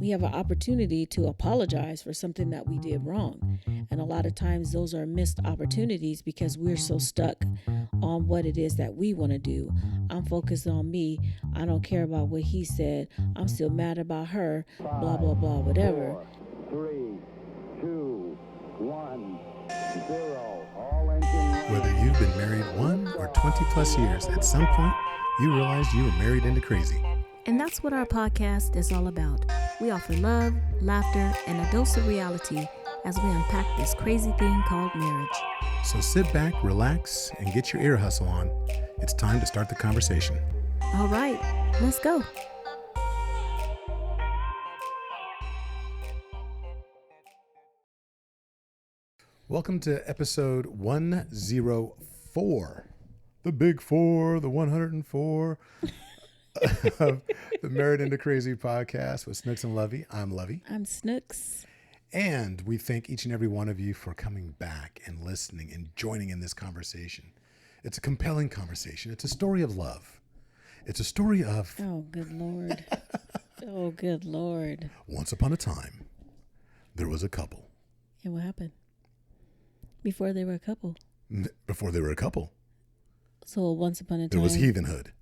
we have an opportunity to apologize for something that we did wrong. And a lot of times those are missed opportunities because we're so stuck on what it is that we want to do. I'm focused on me. I don't care about what he said. I'm still mad about her, blah, blah, blah, whatever. 4, 3, 2, 1, 0. All engine. Whether you've been married 1 or 20 plus years, at some point, you realized you were married into crazy. And that's what our podcast is all about. We offer love, laughter, and a dose of reality as we unpack this crazy thing called marriage. So sit back, relax, and get your ear hustle on. It's time to start the conversation. All right, let's go. Welcome to episode 104. The big four, the 104 of the Married into Crazy podcast with Snooks and Lovey. I'm Lovey. I'm Snooks. And we thank each and every one of you for coming back and listening and joining in this conversation. It's a compelling conversation. It's a story of love. It's a story of... Oh, good Lord. Oh, good Lord. Once upon a time, there was a couple. And what happened? Before they were a couple. Before they were a couple. So once upon a time. There was heathenhood.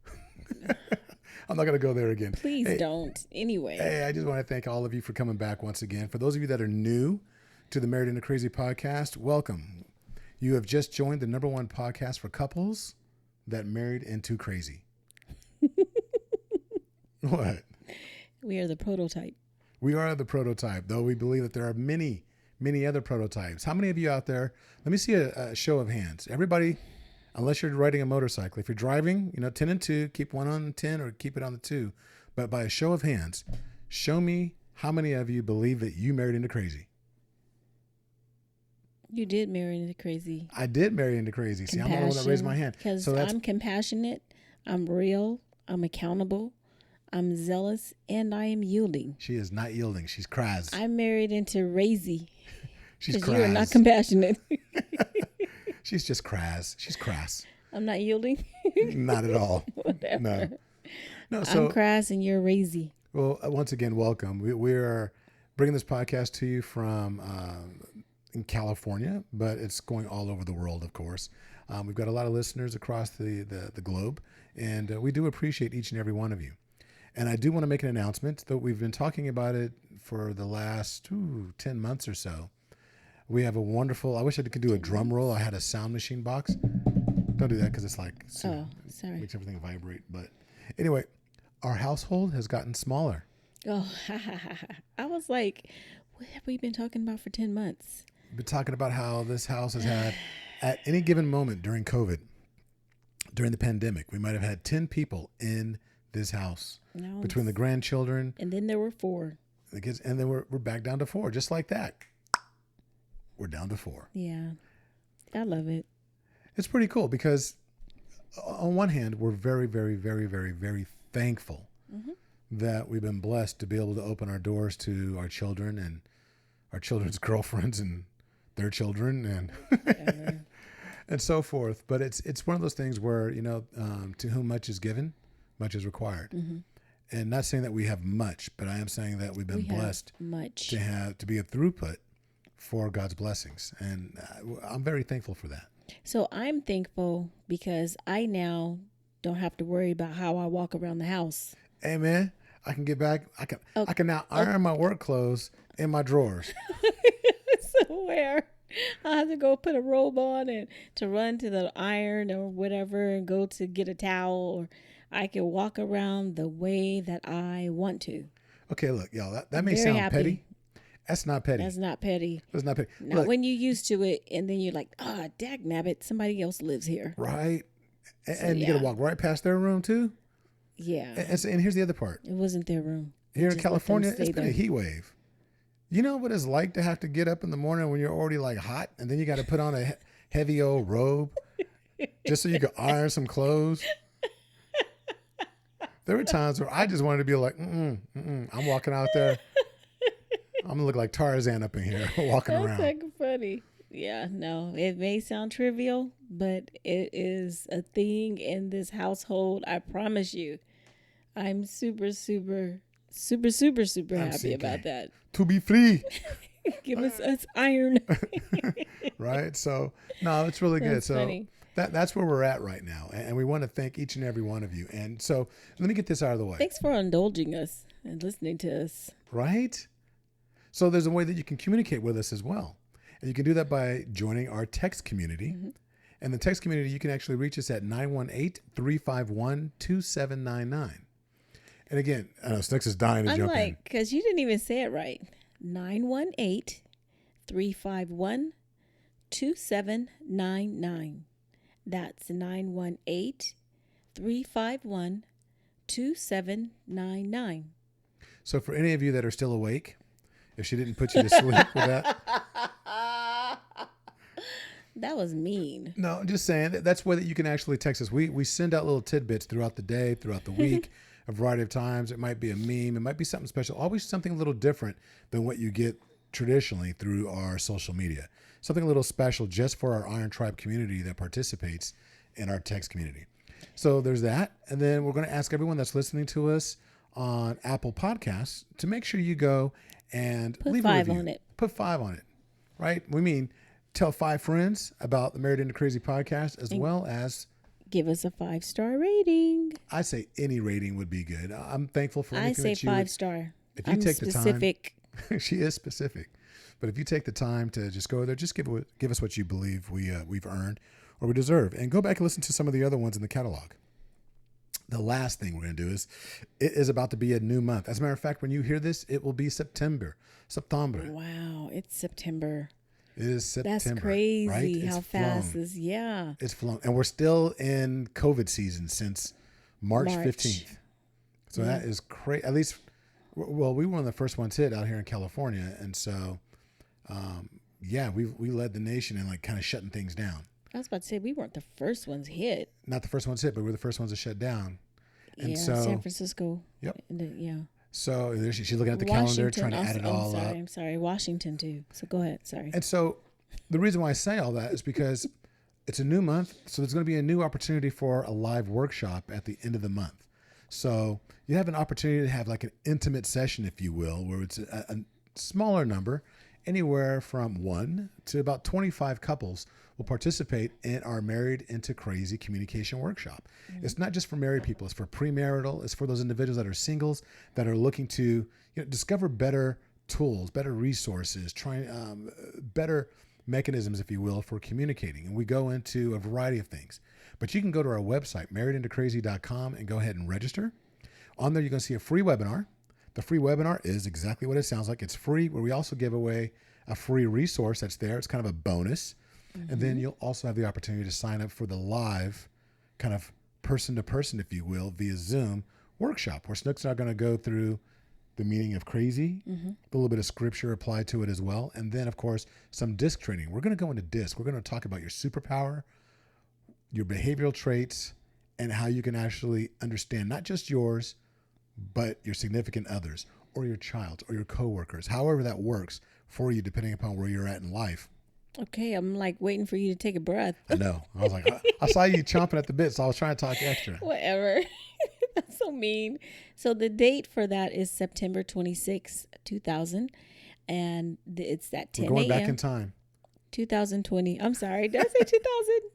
I'm not going to go there again. Please don't. Anyway. Hey, I just want to thank all of you for coming back once again. For those of you that are new to the Married into Crazy podcast, welcome. You have just joined the #1 podcast for couples that married into crazy. What? We are the prototype. We are the prototype, though we believe that there are many other prototypes. How many of you out there? Let me see a show of hands. Everybody, unless you're riding a motorcycle. If you're driving, 10 and 2, keep one on 10 or keep it on the 2. But by a show of hands, show me how many of you believe that you married into crazy. You did marry into crazy. I did marry into crazy. See, I'm the one that raised my hand. Because I'm compassionate, I'm real, I'm accountable, I'm zealous, and I am yielding. She is not yielding. She's crass. I'm married into crazy. She's crass. You are not compassionate. She's just crass. She's crass. I'm not yielding? Not at all. Whatever. No. So I'm crass and you're crazy. Well, once again, welcome. We're bringing this podcast to you from in California, but it's going all over the world, of course. We've got a lot of listeners across the globe, and we do appreciate each and every one of you. And I do want to make an announcement, though we've been talking about it for the last 10 months or so. We have a wonderful, I wish I could do a drum roll. I had a sound machine box. Don't do that because it's like, sorry. Makes everything vibrate. But anyway, our household has gotten smaller. Oh, I was like, what have we been talking about for 10 months? We've been talking about how this house has had, at any given moment during COVID, during the pandemic, we might have had 10 people in this house between the grandchildren. And then there were 4. The kids, and then we're back down to 4, just like that. We're down to 4. Yeah. I love it. It's pretty cool because on one hand, we're very, very, very, very, very thankful that we've been blessed to be able to open our doors to our children and our children's girlfriends and their children and and so forth. But it's one of those things where, to whom much is given, much is required. And not saying that we have much, but I am saying that we've been blessed to be a throughput for God's blessings. And I'm very thankful for that. So I'm thankful because I now don't have to worry about how I walk around the house. Hey man, I can get back. I can now iron my work clothes in my drawers. So where I have to go put a robe on and to run to the iron or whatever and go to get a towel, or I can walk around the way that I want to. Okay, look, y'all, that may sound petty. That's not petty. That's not petty. That's not petty. Now, when you're used to it and then you're like, dagnabbit, somebody else lives here. Right. And you got to walk right past their room too. Yeah. And here's the other part. It wasn't their room. Here in California, it's been a heat wave. You know what it's like to have to get up in the morning when you're already like hot, and then you got to put on a heavy old robe just so you can iron some clothes. There were times where I just wanted to be like, I'm walking out there. I'm going to look like Tarzan up in here walking around. That's like funny. Yeah, no, it may sound trivial, but it is a thing in this household. I promise you. I'm super, super, super, super, super I'm happy about CK. that. To be free. Give us iron. Right? So, no, it's really good. That's So, funny. that's where we're at right now. And we want to thank each and every one of you. And so, let me get this out of the way. Thanks for indulging us and listening to us. Right? So, there's a way that you can communicate with us as well. And you can do that by joining our text community. And the text community, you can actually reach us at 918-351-2799. And again, I know Snooks is dying to I'm jump in. like, because you didn't even say it right. 918-351-2799. That's 918-351-2799. So for any of you that are still awake, if she didn't put you to sleep with that, That was mean. no, I'm just saying that's the way that you can actually text us. We send out little tidbits throughout the day, throughout the week, a variety of times. It might be a meme. It might be something special. Always something a little different than what you get traditionally through our social media. Something a little special just for our Iron Tribe community that participates in our text community. So there's that. And then we're going to ask everyone that's listening to us on Apple Podcasts to make sure you go and Put leave 5 a review. on it. Put 5 on it, right? We mean tell 5 friends about the Married Into Crazy podcast, as well as Give us a 5-star rating. I say any rating would be good. I'm thankful for I anything say that you 5-star. if you I'm take specific. the time, she is specific. But if you take the time to just go there, just give us what you believe we've earned or we deserve, and go back and listen to some of the other ones in the catalog. The last thing we're going to do is it is about to be a new month. As a matter of fact, when you hear this, it will be September. Wow, it's September. It is September. That's crazy right? how It's fast flown. this, yeah. It's flown. And we're still in COVID season since March 15th. So that is crazy. At least, well, we were one of the first ones hit out here in California. And so, we led the nation in like kind of shutting things down. I was about to say, we weren't the first ones hit. Not the first ones hit, but we were the first ones to shut down. And Yeah, so, San Francisco. Yep. Yeah. So there she's looking at the calendar, trying to add it all up. I'm sorry. Washington, too. So go ahead. Sorry. And so the reason why I say all that is because it's a new month. So there's going to be a new opportunity for a live workshop at the end of the month. So you have an opportunity to have like an intimate session, if you will, where it's a smaller number, anywhere from 1 to about 25 couples will participate in our Married Into Crazy communication workshop. It's not just for married people. It's for premarital. It's for those individuals that are singles that are looking to discover better tools, better resources, trying better mechanisms, if you will, for communicating. And we go into a variety of things. But you can go to our website, marriedintocrazy.com, and go ahead and register. On there, you're going to see a free webinar. The free webinar is exactly what it sounds like. It's free, where we also give away a free resource that's there. It's kind of a bonus. And then you'll also have the opportunity to sign up for the live kind of person-to-person, if you will, via Zoom workshop, where Snooks and I are going to go through the meaning of crazy, a little bit of scripture applied to it as well. And then, of course, some DISC training. We're going to go into DISC. We're going to talk about your superpower, your behavioral traits, and how you can actually understand not just yours, but your significant others or your child or your coworkers, however that works for you, depending upon where you're at in life. Okay, I'm like waiting for you to take a breath. I know. I was like, I saw you chomping at the bit, so I was trying to talk extra. Whatever. That's so mean. So the date for that is September 26, 2000. And it's at 10 We're going back in a.m. time. 2020. I'm sorry. Did I say 2000?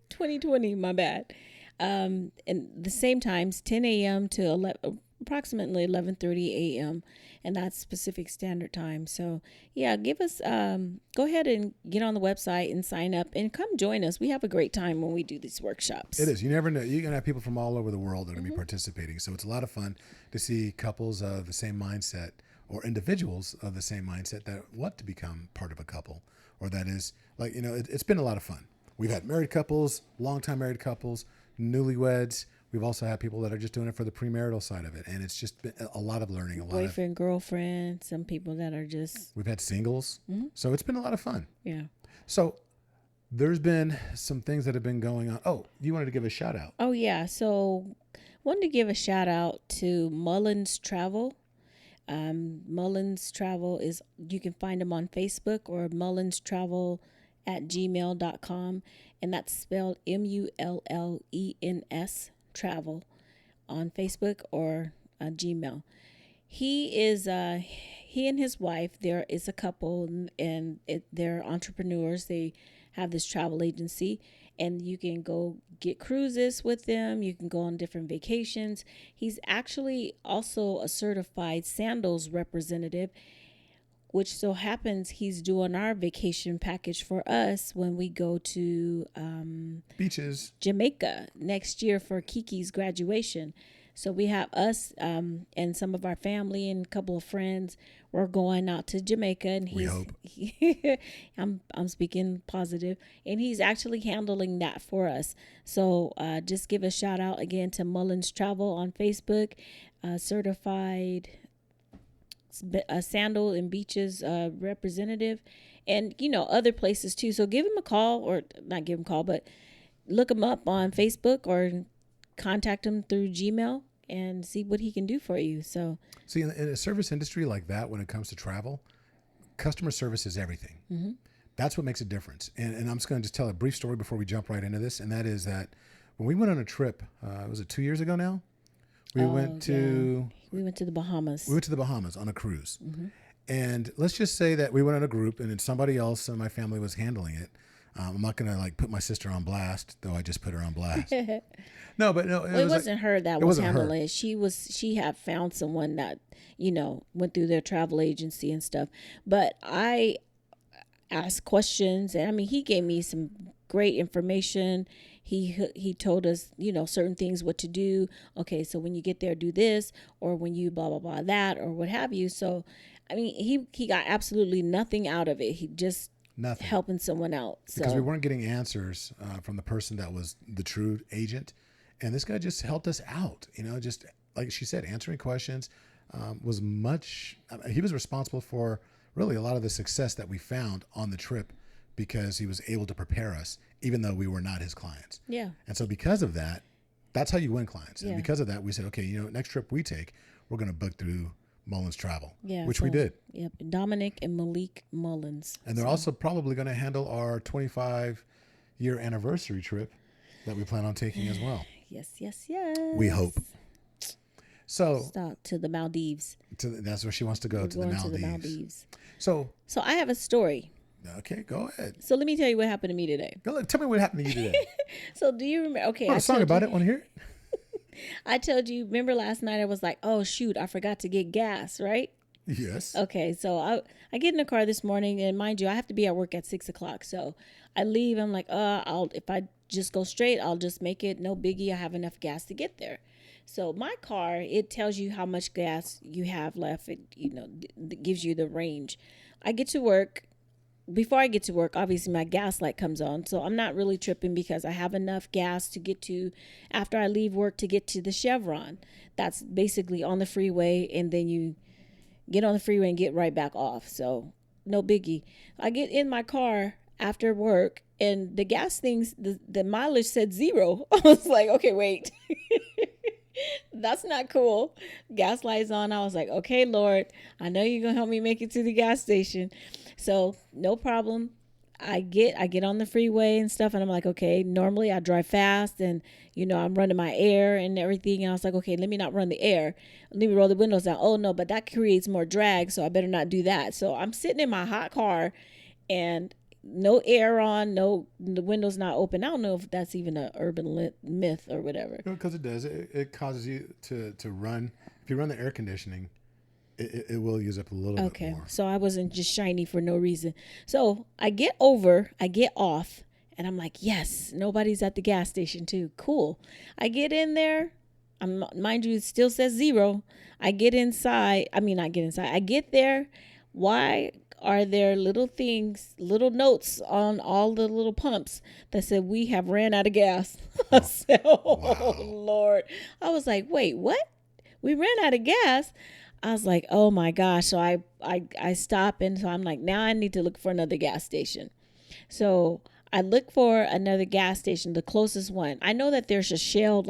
2020. My bad. And the same times, 10 a.m. to approximately 11:30 a.m. and that's Pacific Standard Time. So yeah, give us go ahead and get on the website and sign up and come join us. We have a great time when we do these workshops. It is. You never know. You're going to have people from all over the world that are going to be participating. So it's a lot of fun to see couples of the same mindset or individuals of the same mindset that want to become part of a couple, or that is like, it's been a lot of fun. We've had married couples, longtime married couples, newlyweds. We've also had people that are just doing it for the premarital side of it. And it's just been a lot of learning, Boyfriend, girlfriend, some people that are just... We've had singles. So it's been a lot of fun. Yeah. So there's been some things that have been going on. Oh, you wanted to give a shout out. Oh, yeah. So wanted to give a shout out to Mullins Travel. Mullins Travel is, you can find them on Facebook or mullinstravel@gmail.com. And that's spelled Mullens travel on Facebook or Gmail. He is he and his wife, there is a couple, and they're entrepreneurs. They have this travel agency, and you can go get cruises with them. You can go on different vacations. He's actually also a certified sandals representative, which so happens he's doing our vacation package for us when we go to Beaches. Jamaica next year for Kiki's graduation. So we have us and some of our family and a couple of friends. We're going out to Jamaica, and We he's hope. I'm speaking positive, and he's actually handling that for us. So just give a shout out again to Mullins Travel on Facebook, certified a sandal and beaches representative, and other places too. So give him a call, or not give him a call, but look him up on Facebook or contact him through Gmail and see what he can do for you. So See, in a service industry like that, when it comes to travel, customer service is everything. mm-hmm. That's what makes a difference. And I'm just going to just tell a brief story before we jump right into this. And that is that when we went on a trip, was it 2 years ago now? We went to the Bahamas. we went to the Bahamas on a cruise. Mm-hmm. And let's just say that we went on a group, and then somebody else in my family was handling it. I'm not going to like put my sister on blast, though I just put her on blast. No, but no, It wasn't her that was wasn't her. handling it. She had found someone that went through their travel agency and stuff. But I asked questions, and I mean, he gave me some great information. He told us, certain things, what to do. Okay, so when you get there, do this, or when you blah blah blah that, or what have you. So, I mean, he got absolutely nothing out of it. He just Nothing. helping someone out. Because we So weren't getting answers from the person that was the true agent. And this guy just helped us out, just like she said, answering questions, was much, he was responsible for really a lot of the success that we found on the trip because he was able to prepare us, even though we were not his clients. yeah, And so because of that, that's how you win clients. And Yeah. because of that, we said, okay, next trip we take, we're going to book through Mullins Travel, yeah, which we so, did. Yep, Dominic and Malik Mullins. And they're also probably going to handle our 25-year anniversary trip that we plan on taking as well. Yes. We hope. So Stop to the Maldives. that's where she wants to go, We're to the going Maldives. to the Maldives. So, So I have a story. okay, go ahead. So let me tell you what happened to me today. Tell me what happened to you today. So do you remember? Okay, Wrote a song about it. Want to hear it? I told you. Remember last night? I was like, "Oh shoot, I forgot to get gas." Right? Yes. Okay, so I get in the car this morning, and mind you, I have to be at work at 6:00. So I leave. I'm like, if I just go straight, I'll just make it. No biggie. I have enough gas to get there. So my car, it tells you how much gas you have left. It gives you the range. I get to work. Before I get to work, obviously my gas light comes on. So I'm not really tripping because I have enough gas to get to, after I leave work, to get to the Chevron. That's basically on the freeway, and then you get on the freeway and get right back off. So no biggie. I get in my car after work, and the gas things, the mileage said 0. I was like, okay, wait. That's not cool. Gas lights on. I was like, okay, Lord, I know you're gonna help me make it to the gas station. So no problem. I get on the freeway and stuff, and I'm like, okay, normally I drive fast, and I'm running my air and everything. And I was like, okay, let me not run the air. Let me roll the windows down. Oh no, but that creates more drag, so I better not do that. So I'm sitting in my hot car, and no air on, the windows not open. I don't know if that's even an urban myth or whatever. Because it does. It causes you to run. If you run the air conditioning, it will use up a little bit Okay, more. so I wasn't just shiny for no reason. So I get off, and I'm like, yes, nobody's at the gas station too. Cool. I get in there. Mind you, it still says 0. I get inside. I mean, not get inside. I get there. Why are there little notes on all the little pumps that said we have ran out of gas? I said, oh, Lord. I was like, wait, what? We ran out of gas? I was like, oh my gosh. So I stop, and so I'm like, now I need to look for another gas station. So I look for another gas station, the closest one. I know that there's a Shell,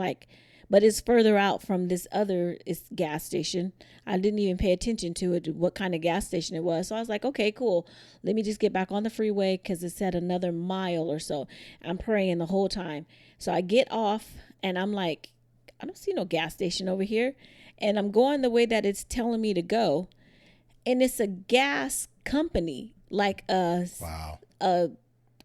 but it's further out from this other gas station. I didn't even pay attention to it, what kind of gas station it was. So I was like, okay, cool. Let me just get back on the freeway because it said another mile or so. I'm praying the whole time. So I get off, and I'm like, I don't see no gas station over here. and I'm going the way that it's telling me to go, and it's a gas company, like Wow. a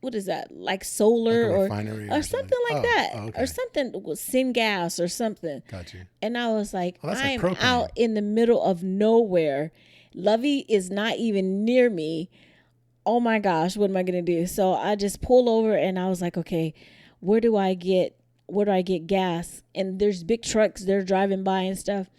what is that, like Like solar a or refinery or or something. something like Oh, that, oh, or okay. something with syngas or something. Got you. And I was like, Oh, that's like I'm propane. out in the middle of nowhere. Lovey is not even near me. Oh my gosh, what am I gonna do? So I just pull over and I was like, okay, where do I get gas? And there's big trucks, they're driving by and stuff.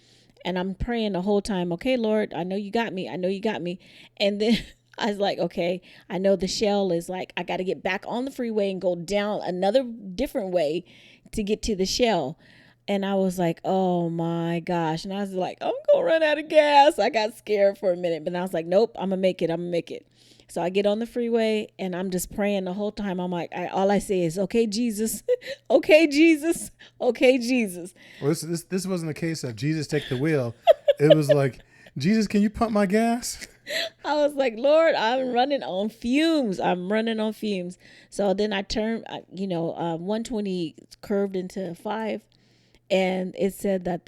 And I'm praying the whole time, okay, Lord, I know you got me. I know you got me. And then I was like, okay, I know the Shell is like, I got to get back on the freeway and go down another different way to get to the Shell. And I was like, oh my gosh. And I was like, I'm going to run out of gas. I got scared for a minute, but I was like, nope, I'm going to make it. I'm going to make it. So I get on the freeway and I'm just praying the whole time. I'm like, all I say is, okay, Jesus, okay, Jesus, okay, Jesus. Well, this wasn't a case of Jesus take the wheel. It was like, Jesus, can you pump my gas? I was like, Lord, I'm running on fumes. I'm running on fumes. So then I turned, 120 curved into 5. And it said that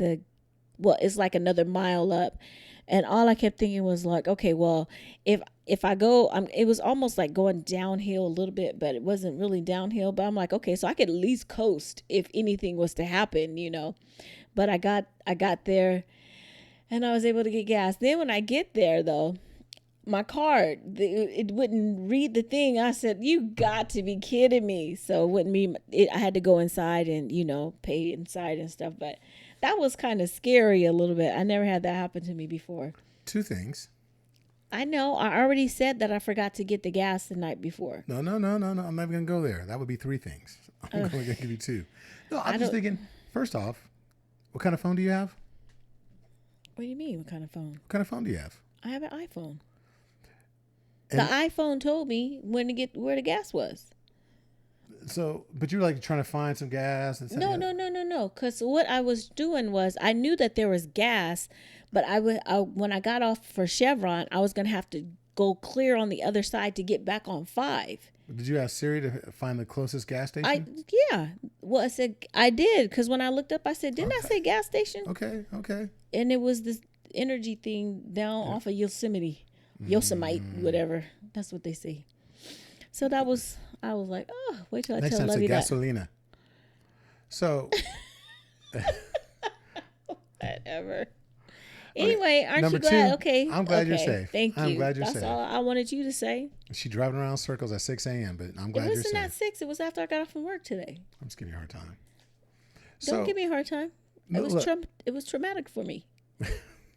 it's like another mile up. And all I kept thinking was like, okay, well, if I go, it was almost like going downhill a little bit, but it wasn't really downhill. But I'm like, okay, so I could at least coast if anything was to happen, But I got there and I was able to get gas. Then when I get there, though, my card, it wouldn't read the thing. I said, you got to be kidding me. So it wouldn't be, I had to go inside and, pay inside and stuff. But that was kind of scary a little bit. I never had that happen to me before. 2 things. I know. I already said that I forgot to get the gas the night before. No. I'm not even going to go there. That would be 3 things. I'm going to give you 2. No, I'm just thinking, first off, what kind of phone do you have? What do you mean? What kind of phone? What kind of phone do you have? I have an iPhone. And the iPhone told me when to get where the gas was. So, but you're like trying to find some gas and stuff. No. Because what I was doing was I knew that there was gas, but when I got off for Chevron, I was gonna have to go clear on the other side to get back on 5. Did you ask Siri to find the closest gas station? Yeah. Well, I said I did because when I looked up, I said, didn't I say gas station? Okay. And it was this energy thing down off of Yosemite, whatever. That's what they say. So I was like, oh, wait till I Next tell time Lovey say that. gasolina. So. Whatever. Anyway, aren't Number you glad? 2, Okay. I'm glad you're safe. Thank you. I'm glad you're That's safe. all I wanted you to say. She driving around circles at 6 a.m., but I'm It glad you're wasn't safe. at 6. It was after I got off from work today. I'm just giving you a hard time. Don't give me a hard time. No, It was traumatic for me. I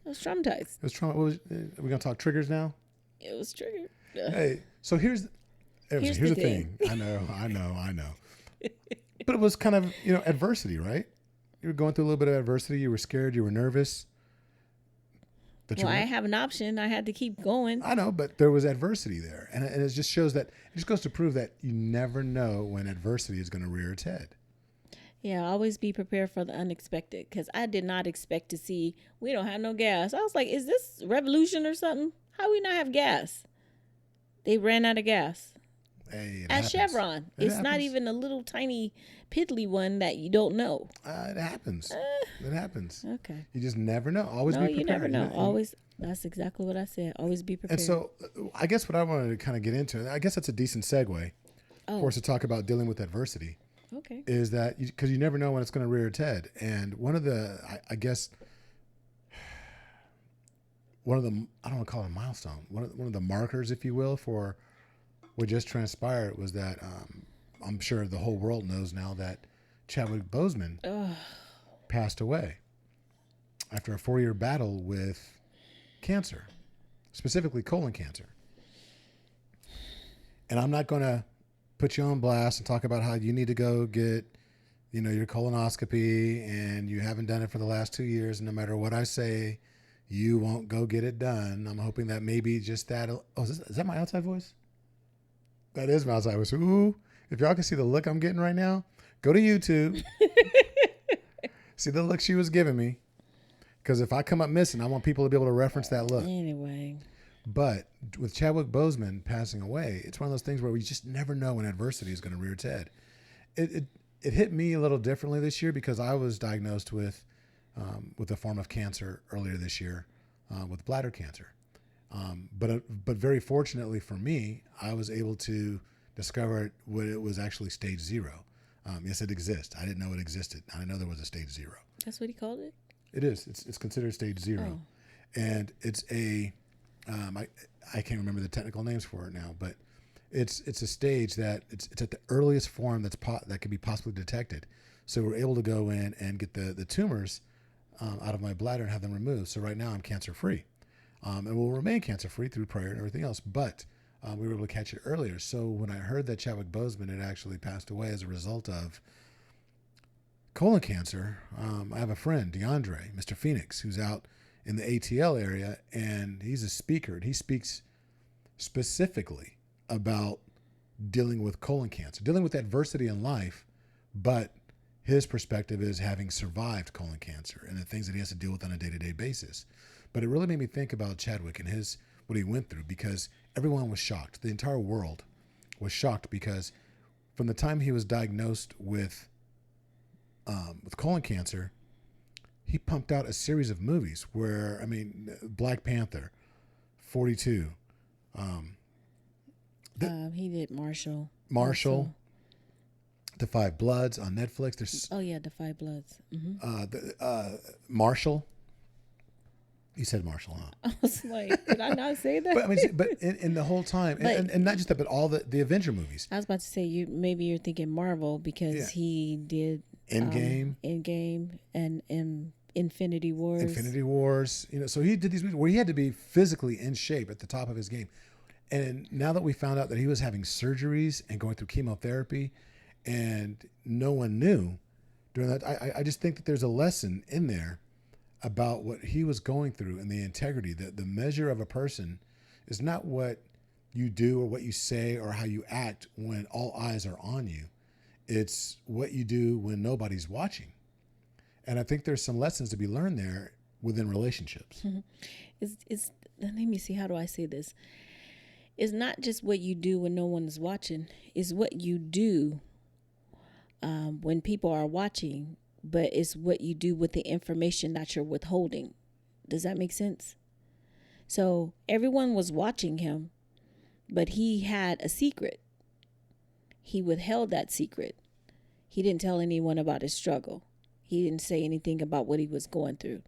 was traumatized. It was trauma. Are we gonna talk triggers now? It was triggered. Hey, so here's the thing. I know. But it was kind of adversity, right? You were going through a little bit of adversity. You were scared. You were nervous. Well, I have an option. I had to keep going. I know, but there was adversity there, and it just shows that it just goes to prove that you never know when adversity is going to rear its head. Yeah, always be prepared for the unexpected, because I did not expect to see we don't have no gas. I was like, is this revolution or something? How we not have gas? They ran out of gas. Hey, at happens. Chevron. It's not even a little tiny piddly one that you don't know. It happens. It happens. Okay. You just never know. Always be prepared. You never know. Always. That's exactly what I said. Always be prepared. And so I guess what I wanted to kind of get into, I guess that's a decent segue for us to talk about dealing with adversity. Okay. Is that because you never know when it's going to rear its head. And one of the, I guess, I don't want to call it a milestone, one of the markers, if you will, for what just transpired was that I'm sure the whole world knows now that Chadwick Boseman passed away after a 4-year battle with cancer, specifically colon cancer. And I'm not going to put you on blast and talk about how you need to go get, your colonoscopy and you haven't done it for the last 2 years. And no matter what I say, you won't go get it done. I'm hoping that maybe just that. Oh, is that my outside voice? That is my outside voice. Ooh, if y'all can see the look I'm getting right now, go to YouTube. See the look she was giving me. Because if I come up missing, I want people to be able to reference that look. Anyway. But with Chadwick Boseman passing away, it's one of those things where we just never know when adversity is going to rear its head. It hit me a little differently this year because I was diagnosed with with a form of cancer earlier this year, with bladder cancer. But very fortunately for me, I was able to discover when it was actually stage 0. Yes, it exists. I didn't know it existed. I didn't know there was a stage 0. That's what he called it? It is. It's considered stage 0. Oh. And it's I can't remember the technical names for it now, but it's a stage that it's at the earliest form that can be possibly detected. So we're able to go in and get the tumors out of my bladder and have them removed. So right now I'm cancer free, and will remain cancer free through prayer and everything else. But we were able to catch it earlier. So when I heard that Chadwick Boseman had actually passed away as a result of colon cancer, I have a friend, DeAndre, Mr. Phoenix, who's out in the ATL area, and he's a speaker, and he speaks specifically about dealing with colon cancer, dealing with adversity in life, but his perspective is having survived colon cancer and the things that he has to deal with on a day-to-day basis. But it really made me think about Chadwick and what he went through, because everyone was shocked. The entire world was shocked, because from the time he was diagnosed with colon cancer, he pumped out a series of movies where, Black Panther, 42. He did Marshall. Marshall, The Five Bloods on Netflix. There's The Five Bloods. Mm-hmm. Marshall. You said Marshall, huh? I was like, did I not say that? But in the whole time, and not just that, but all the Avenger movies. I was about to say maybe you're thinking Marvel, because he did Endgame, and Infinity Wars. Infinity Wars. So he did these movies where he had to be physically in shape at the top of his game. And now that we found out that he was having surgeries and going through chemotherapy, and no one knew during that, I just think that there's a lesson in there about what he was going through and the integrity. That the measure of a person is not what you do or what you say or how you act when all eyes are on you. It's what you do when nobody's watching. And I think there's some lessons to be learned there within relationships. It's let me see, how do I say this? It's not just what you do when no one is watching. It's what you do when people are watching, but it's what you do with the information that you're withholding. Does that make sense? So everyone was watching him, but he had a secret. He withheld that secret. He didn't tell anyone about his struggle. He didn't say anything about what he was going through.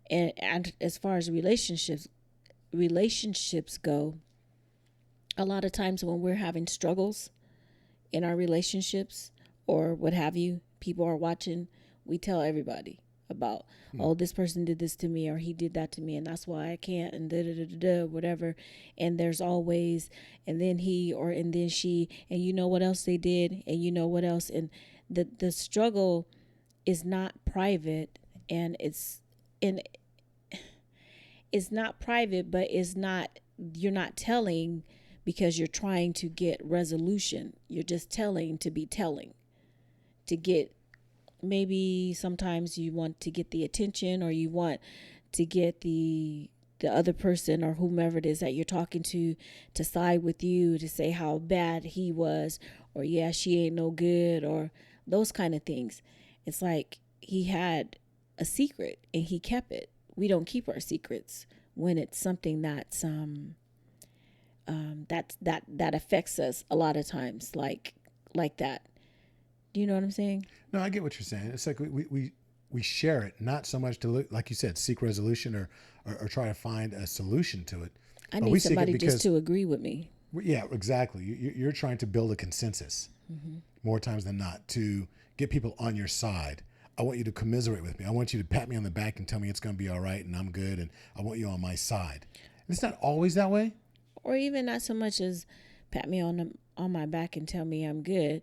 And as far as relationships go, a lot of times when we're having struggles in our relationships or what have you, people are watching, we tell everybody about, oh, this person did this to me, or he did that to me, and that's why I can't, and whatever. And there's always, and then he, or and then she, and you know what else they did, and you know what else. And the struggle is not private, and it's not private, but you're not telling because you're trying to get resolution. You're just telling to be telling, to get, maybe sometimes you want to get the attention, or you want to get the other person or whomever it is that you're talking to side with you, to say how bad he was, or yeah, she ain't no good, or those kind of things. It's like he had a secret and he kept it. We don't keep our secrets when it's something that's that affects us a lot of times, like that. Do you know what I'm saying? No, I get what you're saying. It's like we share it, not so much to look, like you said, seek resolution or try to find a solution to it. I need somebody just to agree with me. Yeah, exactly. You're trying to build a consensus more times than not, to get people on your side. I want you to commiserate with me. I want you to pat me on the back and tell me it's going to be all right and I'm good, and I want you on my side. And it's not always that way. Or even not so much as pat me on my back and tell me I'm good.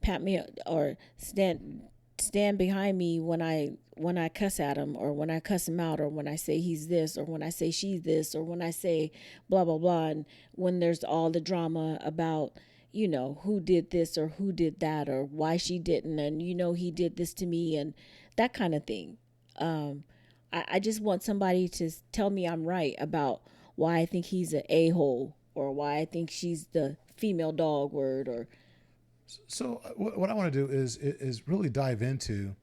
Pat me, or stand behind me when I cuss at him, or when I cuss him out, or when I say he's this, or when I say she's this, or when I say blah blah blah, and when there's all the drama about, who did this or who did that, or why she didn't, and he did this to me, and that kind of thing. I just want somebody to tell me I'm right about why I think he's an a-hole, or why I think she's the female dog word, or. So what I want to do is really dive into,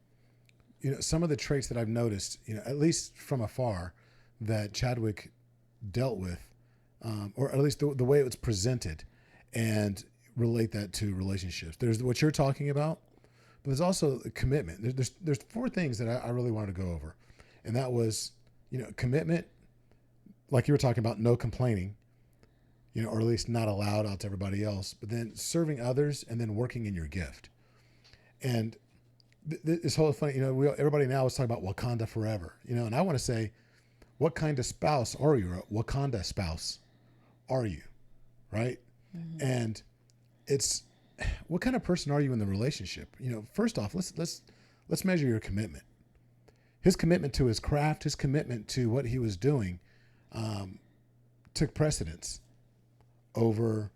some of the traits that I've noticed, at least from afar, that Chadwick dealt with, or at least the way it was presented, and relate that to relationships. There's what you're talking about, but there's also commitment. There's four things that I really wanted to go over, and that was, commitment, like you were talking about, no complaining, or at least not allowed out to everybody else, but then serving others and then working in your gift. And this whole funny, everybody now is talking about Wakanda forever, and I want to say, what kind of spouse are you? A Wakanda spouse are you? Right. Mm-hmm. And it's, what kind of person are you in the relationship? First off, let's measure your commitment. His commitment to his craft, his commitment to what he was doing, took precedence over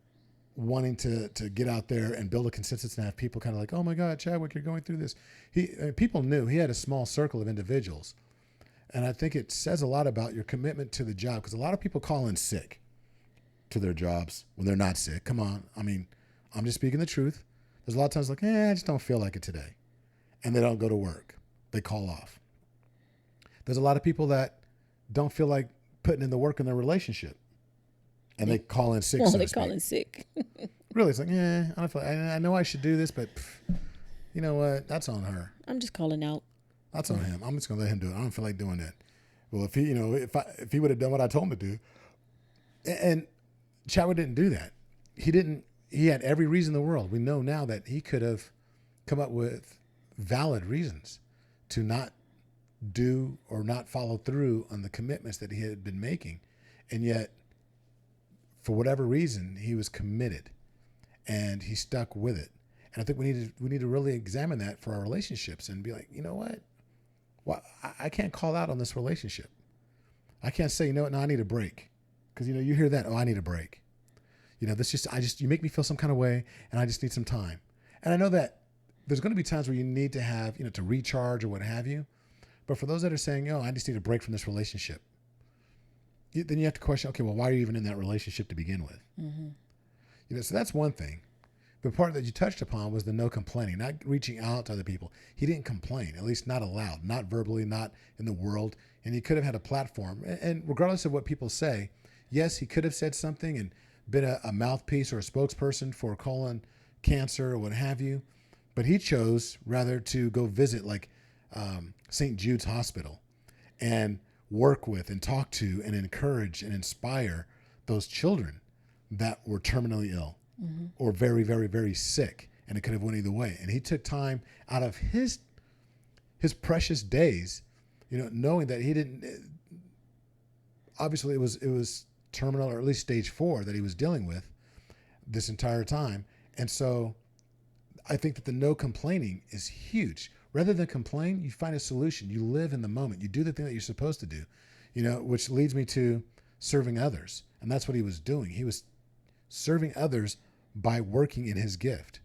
wanting to get out there and build a consensus and have people kind of like, oh my God, Chadwick, you're going through this. People knew he had a small circle of individuals. And I think it says a lot about your commitment to the job, because a lot of people call in sick to their jobs when they're not sick. Come on. I mean, I'm just speaking the truth. There's a lot of times like, I just don't feel like it today. And they don't go to work. They call off. There's a lot of people that don't feel like putting in the work in their relationship. And they call in sick. Well, they call in sick. Really, it's like, I don't feel. I know I should do this, but you know what? That's on her. I'm just calling out. That's on him. I'm just gonna let him do it. I don't feel like doing that. Well, if he, if he would have done what I told him to do, and Chadwick didn't do that. He didn't. He had every reason in the world. We know now that he could have come up with valid reasons to not do or not follow through on the commitments that he had been making, and yet, for whatever reason, he was committed, and he stuck with it. And I think we need to really examine that for our relationships and be like, you know what? Well, I can't call out on this relationship. I can't say, no, I need a break, because you hear that. Oh, I need a break. You make me feel some kind of way, and I just need some time. And I know that there's going to be times where you need to have, to recharge or what have you. But for those that are saying, I just need a break from this relationship, then you have to question, okay, well, why are you even in that relationship to begin with? Mm-hmm. So that's one thing. The part that you touched upon was the no complaining, not reaching out to other people. He didn't complain, at least not aloud, not verbally, not in the world. And he could have had a platform. And regardless of what people say, yes, he could have said something and been a mouthpiece or a spokesperson for colon cancer or what have you. But he chose rather to go visit like St. Jude's Hospital and work with and talk to and encourage and inspire those children that were terminally ill. Mm-hmm. Or very, very, very sick, and it could have went either way. And he took time out of his precious days, knowing that he didn't. Obviously, it was terminal, or at least stage 4 that he was dealing with this entire time. And so, I think that the no complaining is huge. Rather than complain, you find a solution. You live in the moment. You do the thing that you're supposed to do, which leads me to serving others, and that's what he was doing. He was serving others by working in his gift.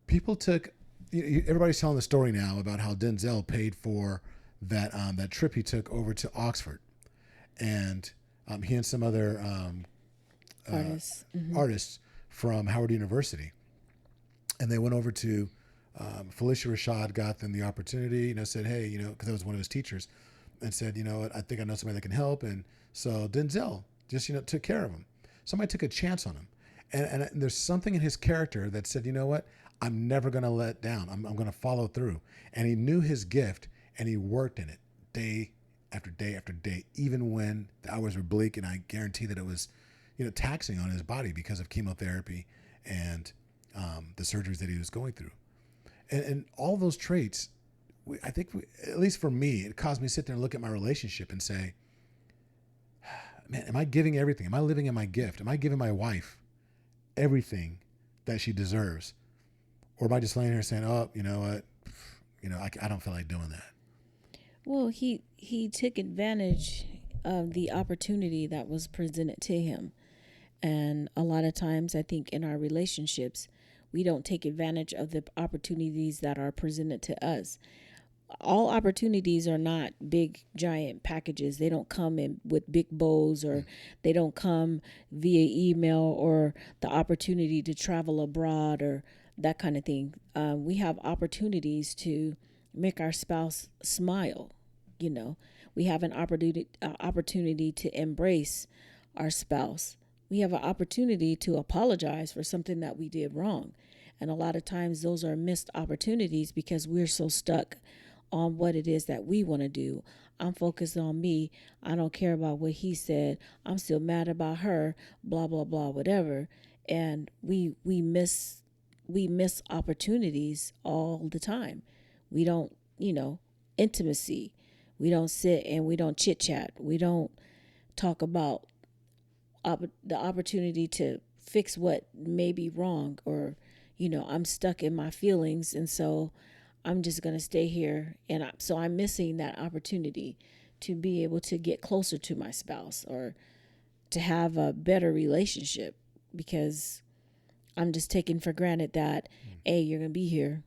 People took, everybody's telling the story now about how Denzel paid for that trip he took over to Oxford, and he and some other artists from Howard University, and they went over to Felicia Rashad, got them the opportunity, said, hey, because I was one of his teachers, and said, I think I know somebody that can help, and so Denzel just took care of him. Somebody took a chance on him. And there's something in his character that said, you know what? I'm never going to let down. I'm going to follow through. And he knew his gift, and he worked in it day after day after day, even when the hours were bleak. And I guarantee that it was, taxing on his body because of chemotherapy and the surgeries that he was going through. And all those traits, I think, at least for me, it caused me to sit there and look at my relationship and say, man, am I giving everything? Am I living in my gift? Am I giving my wife everything that she deserves? Or am I just laying here saying, oh, you know what? I don't feel like doing that. Well, he took advantage of the opportunity that was presented to him. And a lot of times, I think in our relationships, we don't take advantage of the opportunities that are presented to us. All opportunities are not big, giant packages. They don't come in with big bows, or they don't come via email, or the opportunity to travel abroad or that kind of thing. We have opportunities to make our spouse smile. You know, we have an opportunity to embrace our spouse. We have an opportunity to apologize for something that we did wrong. And a lot of times those are missed opportunities because we're so stuck on what it is that we want to do. I'm focused on me. I don't care about what he said. I'm still mad about her, blah blah blah whatever. And we miss opportunities all the time. We don't, intimacy. We don't sit and we don't chit chat. We don't talk about the opportunity to fix what may be wrong, or I'm stuck in my feelings, and so I'm just going to stay here, and so I'm missing that opportunity to be able to get closer to my spouse or to have a better relationship, because I'm just taking for granted that A, you're going to be here,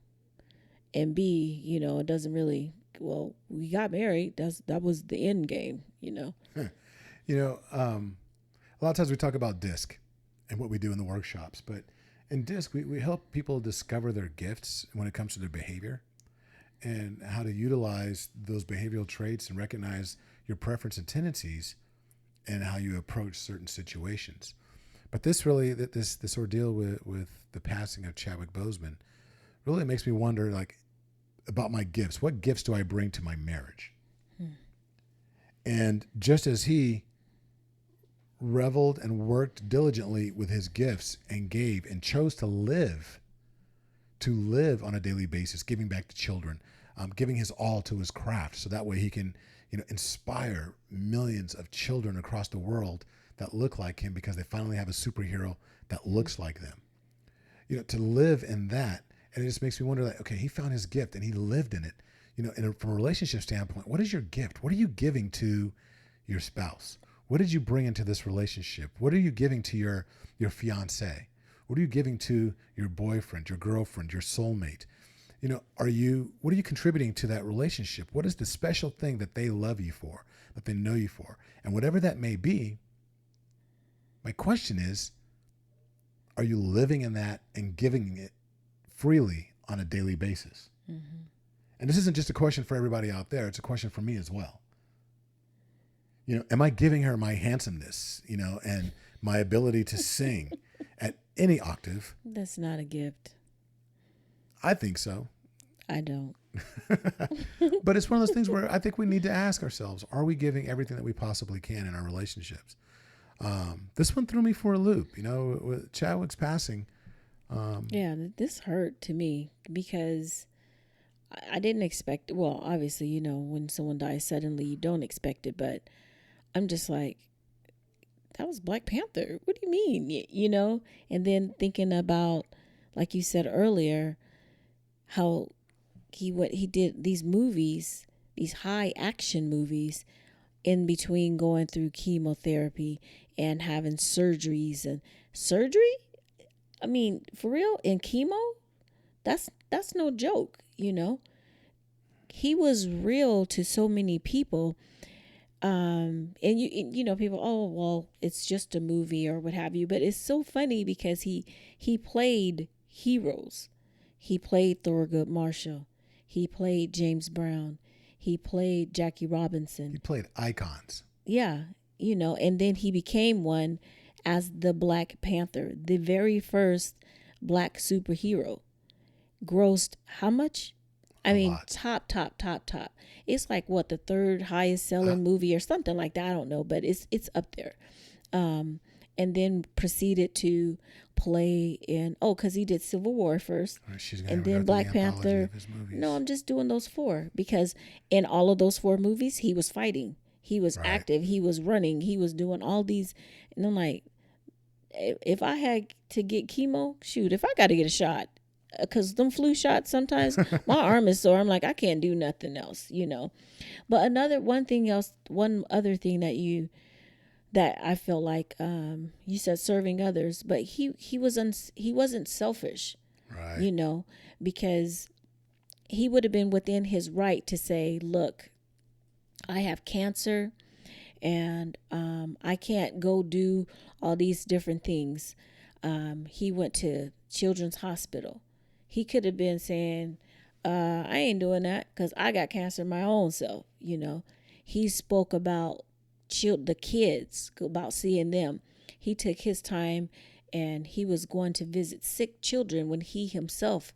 and B, it doesn't really, well, we got married, that was the end game. A lot of times we talk about DISC and what we do in the workshops, but in DISC, we help people discover their gifts when it comes to their behavior and how to utilize those behavioral traits and recognize your preference and tendencies and how you approach certain situations. But this ordeal with the passing of Chadwick Boseman really makes me wonder, like, about my gifts. What gifts do I bring to my marriage? And just as he reveled and worked diligently with his gifts and gave and chose to live on a daily basis, giving back to children, giving his all to his craft, so that way he can, inspire millions of children across the world that look like him because they finally have a superhero that looks like them. To live in that, and it just makes me wonder, like, okay, he found his gift and he lived in it. From a relationship standpoint, what is your gift? What are you giving to your spouse? What did you bring into this relationship? What are you giving to your fiance? What are you giving to your boyfriend, your girlfriend, your soulmate? What are you contributing to that relationship? What is the special thing that they love you for, that they know you for? And whatever that may be, my question is, are you living in that and giving it freely on a daily basis? Mm-hmm. And this isn't just a question for everybody out there. It's a question for me as well. Am I giving her my handsomeness, and my ability to sing at any octave? That's not a gift. I think so. I don't. But it's one of those things where I think we need to ask ourselves, are we giving everything that we possibly can in our relationships? This one threw me for a loop, with Chadwick's passing. Yeah, this hurt to me because I didn't expect, well, obviously, when someone dies suddenly, you don't expect it, but I'm just like, that was Black Panther. What do you mean? And then thinking about, like you said earlier, how he did these movies, these high action movies, in between going through chemotherapy and having surgeries and surgery. I mean, for real, in chemo, that's no joke. He was real to so many people. And people, oh, well, it's just a movie or what have you. But it's so funny because he played heroes. He played Thurgood Marshall. He played James Brown. He played Jackie Robinson. He played icons. Yeah, and then he became one as the Black Panther, the very first Black superhero. Grossed how much? I mean, lot. top. It's like what, the third highest selling movie or something like that. I don't know, but it's up there. And then proceeded to play in, because he did Civil War first, and then Black Panther. No, I'm just doing those four because in all of those four movies, he was fighting, he was active, he was running, he was doing all these. And I'm like, if I had to get chemo, shoot, if I got to get a shot, because them flu shots, sometimes my arm is sore. I'm like, I can't do nothing else, But one other thing that I feel like, you said serving others, but he wasn't selfish, right? Because he would have been within his right to say, look, I have cancer, and I can't go do all these different things. He went to Children's Hospital. He could have been saying, I ain't doing that because I got cancer my own self. He spoke about the kids, about seeing them. He took his time and he was going to visit sick children when he himself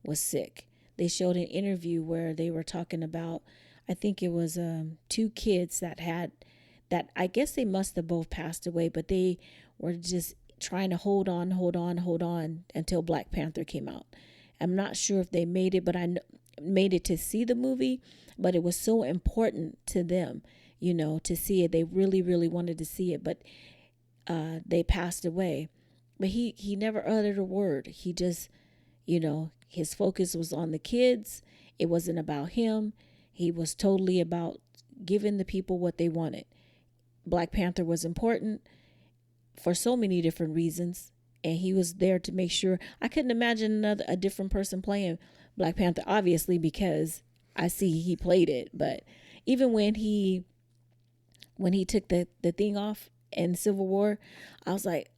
was sick. They showed an interview where they were talking about, I think it was two kids that I guess they must have both passed away, but they were just trying to hold on until Black Panther came out. I'm not sure if they made it, but made it to see the movie. But it was so important to them, to see it. They really, really wanted to see it, but they passed away. But he never uttered a word. He just, his focus was on the kids. It wasn't about him. He was totally about giving the people what they wanted. Black Panther was important for so many different reasons, and he was there to make sure. I couldn't imagine a different person playing Black Panther, obviously, because I see he played it. But even when he took the thing off in Civil War, I was like,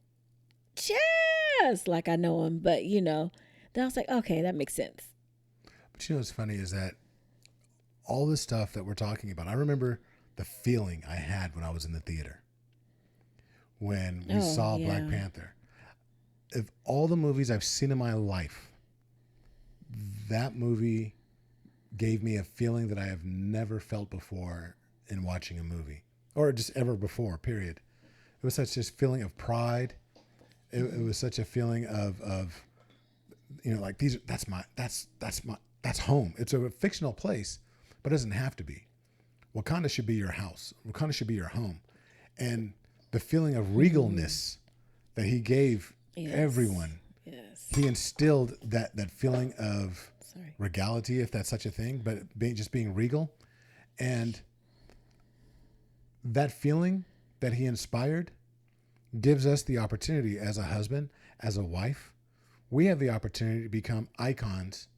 yes, like I know him. But then I was like, okay, that makes sense. But what's funny is that all this stuff that we're talking about, I remember the feeling I had when I was in the theater when we saw Black Panther. Of all the movies I've seen in my life, that movie gave me a feeling that I have never felt before in watching a movie, or just ever before, period. It was such a feeling of pride. It was such a feeling of like that's home. It's a fictional place, but it doesn't have to be. Wakanda should be your house. Wakanda should be your home. And the feeling of regalness that he gave everyone, he instilled that feeling of regality, if that's such a thing, but just being regal. And that feeling that he inspired gives us the opportunity as a husband, as a wife, we have the opportunity to become icons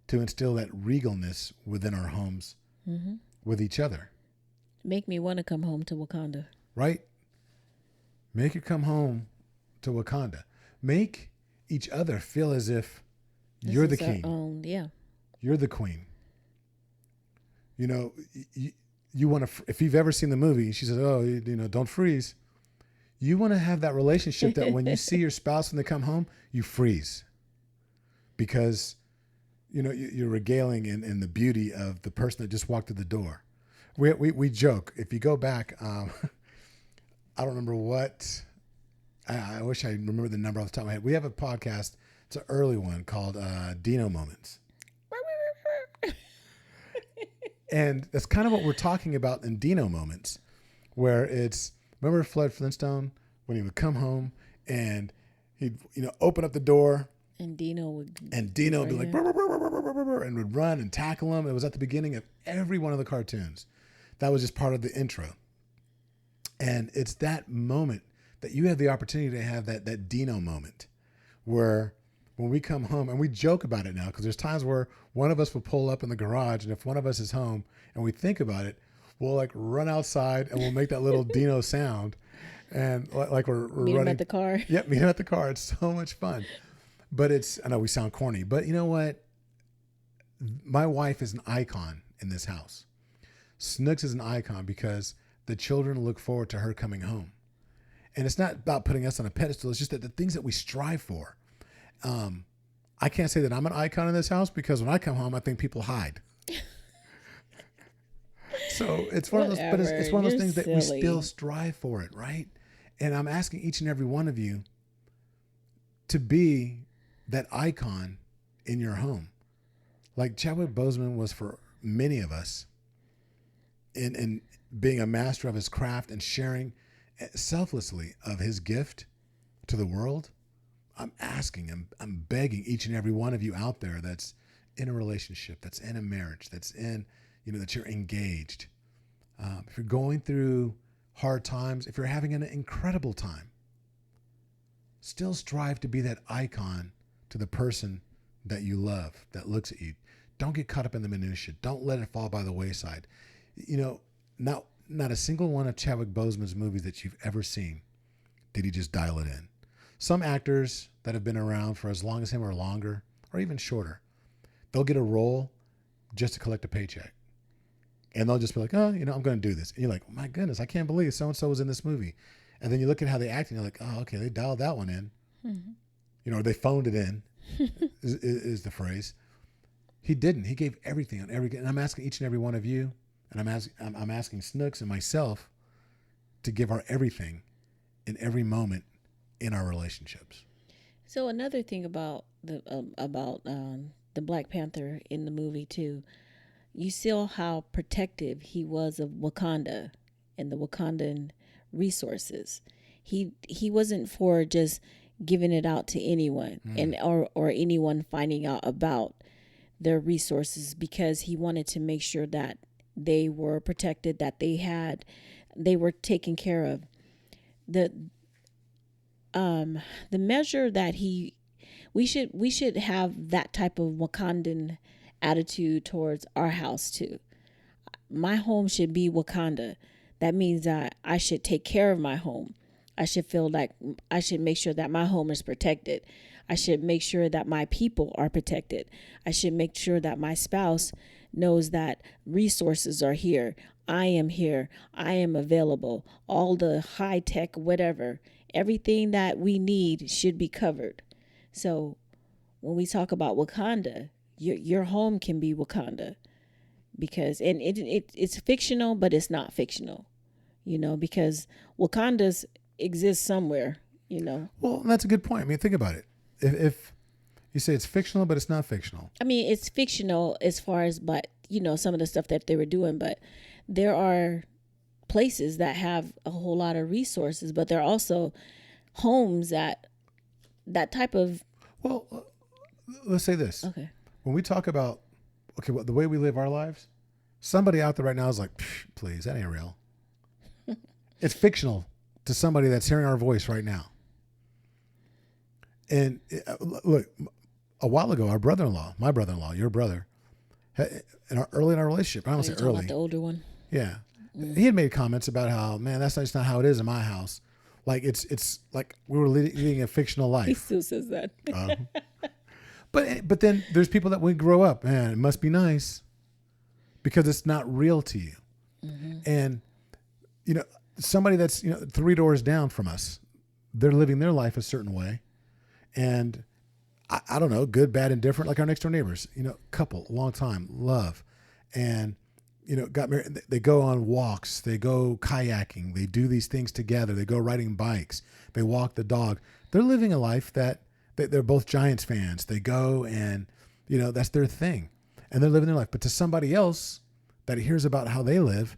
to instill that regalness within our homes with each other. Make me want to come home to Wakanda. Right? Make it come home to Wakanda. Make each other feel as if you're the king. You're the queen. You want to, if you've ever seen the movie, she says, oh, don't freeze. You want to have that relationship that when you see your spouse when they come home, you freeze. Because, you're regaling in the beauty of the person that just walked through the door. We joke. If you go back, I don't remember what, I wish I remember the number off the top of my head. We have a podcast, it's an early one called Dino Moments. And that's kind of what we're talking about in Dino Moments, where it's, remember Fred Flintstone when he would come home and he'd, open up the door and Dino would be like, burr, burr, burr, burr, burr, burr, and would run and tackle him. It was at the beginning of every one of the cartoons. That was just part of the intro. And it's that moment that you have the opportunity to have that Dino moment where when we come home, and we joke about it now because there's times where one of us will pull up in the garage, and if one of us is home and we think about it, we'll like run outside and we'll make that little Dino sound, and like we're meet running him at the car. Yep, meet him at the car. It's so much fun. But I know we sound corny, but you know what? My wife is an icon in this house. Snooks is an icon because the children look forward to her coming home. And it's not about putting us on a pedestal. It's just that the things that we strive for. I can't say that I'm an icon in this house because when I come home, I think people hide. So it's one of those, but it's one of those things that we still strive for it, right? And I'm asking each and every one of you to be that icon in your home. Like Chadwick Boseman was for many of us in being a master of his craft and sharing selflessly of his gift to the world. I'm asking, I'm begging each and every one of you out there that's in a relationship, that's in a marriage, that's in, that you're engaged. If you're going through hard times, if you're having an incredible time, still strive to be that icon to the person that you love, that looks at you. Don't get caught up in the minutia. Don't let it fall by the wayside. Not a single one of Chadwick Boseman's movies that you've ever seen did he just dial it in. Some actors that have been around for as long as him or longer, or even shorter, they'll get a role just to collect a paycheck. And they'll just be like, oh, I'm going to do this. And you're like, oh my goodness, I can't believe so-and-so was in this movie. And then you look at how they act and you're like, oh, okay, they dialed that one in. Or they phoned it in is the phrase. He didn't. He gave everything on every. And I'm asking each and every one of you, and I'm asking Snooks and myself to give our everything in every moment in our relationships. So another thing about the Black Panther in the movie too, you saw how protective he was of Wakanda and the Wakandan resources. He wasn't for just giving it out to anyone and or anyone finding out about their resources, because he wanted to make sure that they were protected, that they were taken care of. The measure that we should have that type of Wakandan attitude towards our house too. My home should be Wakanda. That means that I should take care of my home. I should feel like I should make sure that my home is protected. I should make sure that my people are protected. I should make sure that my spouse knows that resources are here. I am here. I am available. All the high tech, whatever, everything that we need should be covered. So when we talk about Wakanda, your home can be Wakanda, because and it's fictional, but it's not fictional, because Wakandas exist somewhere, Well, that's a good point. I mean, think about it. If you say it's fictional, but it's not fictional. I mean, it's fictional as far as, but some of the stuff that they were doing, but there are places that have a whole lot of resources, but there are also homes that type of. Well, let's say this. Okay. When we talk about, the way we live our lives, somebody out there right now is like, please, that ain't real. It's fictional to somebody that's hearing our voice right now. And look, a while ago, my brother-in-law, your brother, early in our relationship, I don't say early. About the older one. Yeah. He had made comments about how, man, that's just not how it is in my house. Like it's like we were leading a fictional life. He still says that. But then there's people that we grow up, man, it must be nice because it's not real to you. And, somebody that's, 3 doors down from us, they're living their life a certain way. And I don't know, good, bad, and different, like our next door neighbors, couple, long time, love. And, got married. They go on walks, they go kayaking, they do these things together. They go riding bikes, they walk the dog. They're living a life that they're both Giants fans. They go and, that's their thing. And they're living their life. But to somebody else that hears about how they live,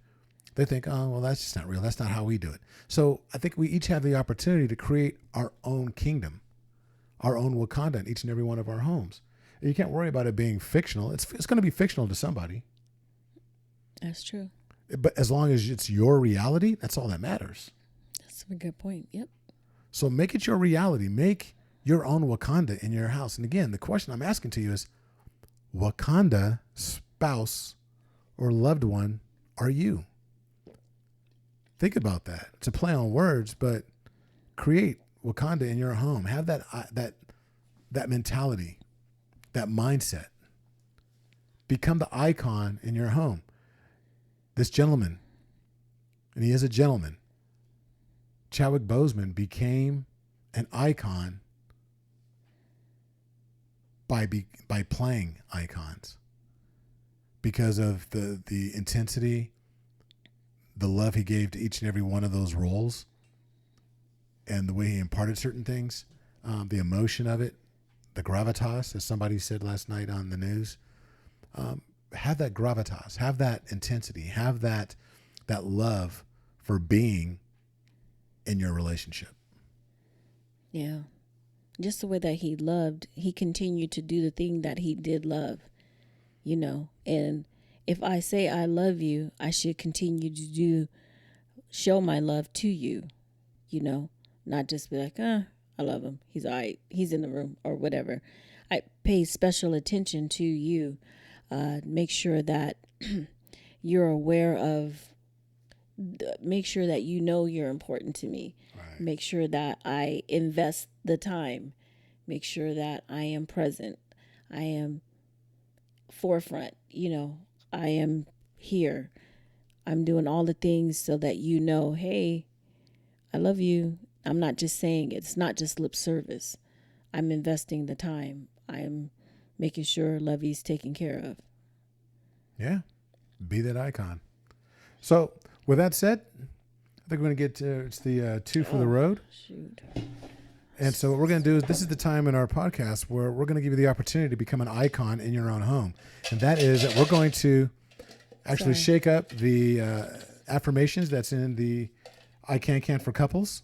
they think, oh, well, that's just not real. That's not how we do it. So I think we each have the opportunity to create our own kingdom, our own Wakanda in each and every one of our homes. And you can't worry about it being fictional. It's going to be fictional to somebody. That's true. But as long as it's your reality, that's all that matters. That's a good point. Yep. So make it your reality. Make your own Wakanda in your house. And again, the question I'm asking to you is, Wakanda spouse or loved one are you? Think about that. It's a play on words, but create Wakanda in your home. Have that mentality, that mindset. Become the icon in your home. This gentleman, and he is a gentleman, Chadwick Boseman, became an icon by playing icons because of the intensity, the love he gave to each and every one of those roles, and the way he imparted certain things, the emotion of it, the gravitas, as somebody said last night on the news. Have that gravitas, have that intensity, have that love for being in your relationship. Yeah. Just the way that he loved, he continued to do the thing that he did love, and if I say I love you, I should continue to show my love to you, not just be like, I love him. He's all right. He's in the room or whatever. I pay special attention to you. Make sure that you're aware of, make sure that you're important to me. Right. Make sure that I invest the time. Make sure that I am present. I am forefront. I am here. I'm doing all the things so that hey, I love you. I'm not just saying it. It's not just lip service. I'm investing the time. I'm making sure Lovey's taken care of. Yeah. Be that icon. So with that said, I think we're going to get to it's the two for the road. Shoot. And so what we're going to do is this is the time in our podcast where we're going to give you the opportunity to become an icon in your own home. And that is that we're going to actually shake up the affirmations that's in the I Can for couples.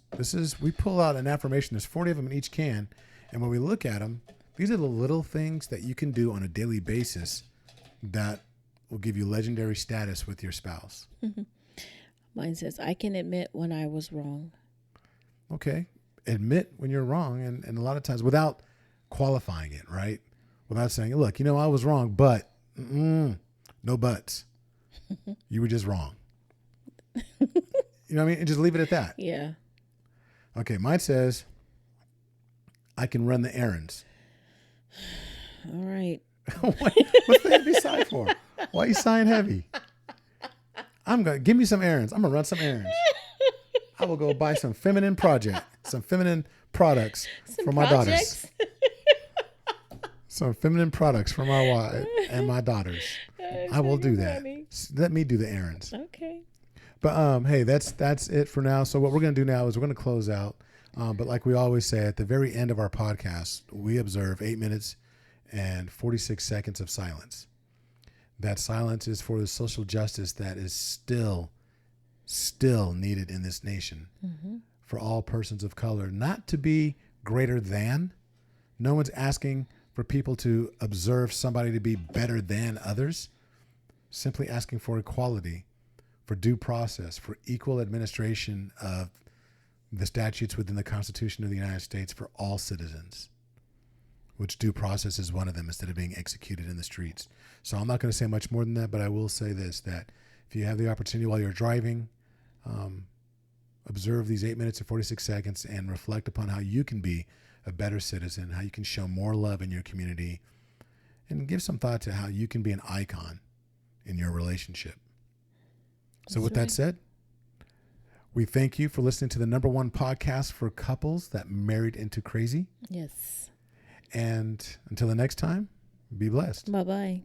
We pull out an affirmation. There's 40 of them in each can. And when we look at them, these are the little things that you can do on a daily basis that will give you legendary status with your spouse. Mine says, I can admit when I was wrong. Okay. Admit when you're wrong. And a lot of times without qualifying it, right? Without saying, look, I was wrong, but no buts. You were just wrong. You know what I mean? And just leave it at that. Yeah. Okay. Mine says, I can run the errands. All right. What's the heavy sigh for? Why are you sighing heavy? Give me some errands. I'm going to run some errands. I will go buy some feminine products for my daughters. Some feminine products for my wife and my daughters. I will do that. Let me do the errands. Okay. But hey, that's it for now. So what we're going to do now is we're going to close out. But like we always say, at the very end of our podcast, we observe 8 minutes and 46 seconds of silence. That silence is for the social justice that is still needed in this nation for all persons of color, not to be greater than. No one's asking for people to observe somebody to be better than others, simply asking for equality, for due process, for equal administration of the statutes within the Constitution of the United States for all citizens, which due process is one of them instead of being executed in the streets. So I'm not going to say much more than that, but I will say this, that if you have the opportunity while you're driving, observe these 8 minutes and 46 seconds and reflect upon how you can be a better citizen, how you can show more love in your community, and give some thought to how you can be an icon in your relationship. So with that said, we thank you for listening to the #1 podcast for couples that married into crazy. Yes. And until the next time, be blessed. Bye-bye.